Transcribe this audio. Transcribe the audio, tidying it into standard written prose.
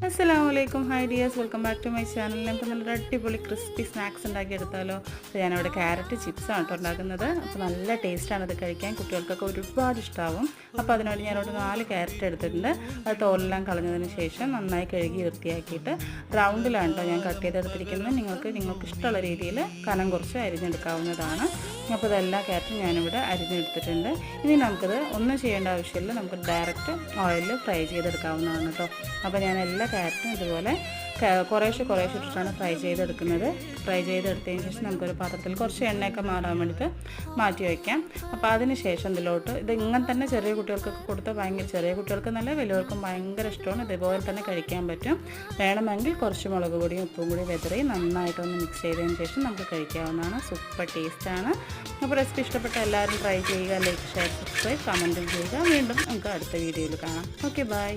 Assalamualaikum, hi dears, welcome back to my channel. നമുക്ക് നല്ല അടിപൊളി ക്രിസ്പി സ്നാക്സ് ഉണ്ടാക്കി എടുത്താലോ. അപ്പോൾ ഞാനിവിടെ ക്യാരറ്റ് ചിപ്സ് ആണ് കേട്ടോ ഉണ്ടാക്കുന്നത്. അപ്പോൾ നല്ല ടേസ്റ്റാണ് ഇത് കഴിക്കാൻ, കുട്ടികൾക്കൊക്കെ ഒരുപാട് ഇഷ്ടമാവും. അപ്പോൾ അതിനുവേണ്ടി ഞാനിവിടെ 4 ക്യാരറ്റ് എടുത്തിട്ടുണ്ട്. അത് തോലെല്ലാം കളഞ്ഞതിന് ശേഷം നന്നായി കഴുകി വൃത്തിയാക്കിയിട്ട് റൗണ്ടിലാണ് കേട്ടോ ഞാൻ കട്ട് ചെയ്തെടുത്തിരിക്കുന്നത്. നിങ്ങൾക്ക് ഇഷ്ടമുള്ള രീതിയിൽ കനം കുറച്ച് അരിഞ്ഞെടുക്കാവുന്നതാണ്. അപ്പോൾ ഇതെല്ലാ ക്യാരറ്റും ഞാനിവിടെ അരിഞ്ഞെടുത്തിട്ടുണ്ട്. ഇനി നമുക്കിത് ഒന്നും ചെയ്യേണ്ട ആവശ്യമില്ല, നമുക്ക് ഡയറക്റ്റ് ഓയിലിൽ ഫ്രൈ ചെയ്തെടുക്കാവുന്നതാണ് കേട്ടോ. അപ്പോൾ ഞാൻ എല്ലാ ക്യാരറ്റും ഇതുപോലെ കുറേശ്ശെ ഇട്ടിട്ടാണ് ഫ്രൈ ചെയ്തെടുക്കുന്നത്. ഫ്രൈ ചെയ്തെടുത്തതിന് ശേഷം നമുക്കൊരു പാത്രത്തിൽ കുറച്ച് എണ്ണയൊക്കെ മാറാൻ വേണ്ടിയിട്ട് മാറ്റി വയ്ക്കാം. അപ്പോൾ അതിന് ശേഷം ഇതിലോട്ട് ഇത് ഇങ്ങനെ തന്നെ ചെറിയ കുട്ടികൾക്കൊക്കെ കൊടുത്താൽ ചെറിയ കുട്ടികൾക്ക് നല്ല വലിയവർക്കും ഭയങ്കര ഇഷ്ടമാണ്. ഇതുപോലെ തന്നെ കഴിക്കാൻ പറ്റും. വേണമെങ്കിൽ കുറച്ച് മുളക് പൊടിയും ഉപ്പും കൂടി വെതറി നന്നായിട്ടൊന്ന് മിക്സ് ചെയ്തതിന് ശേഷം നമുക്ക് കഴിക്കാവുന്നതാണ്. സൂപ്പർ ടേസ്റ്റാണ്. അപ്പോൾ റെസിപ്പി ഇഷ്ടപ്പെട്ട എല്ലാവരും ട്രൈ ചെയ്യുക. ലൈക്ക്, ഷെയർ, സബ്സ്ക്രൈബ്, കമൻറ്റും ചെയ്യുക. വീണ്ടും നമുക്ക് അടുത്ത വീഡിയോയിൽ കാണാം. Okay, by.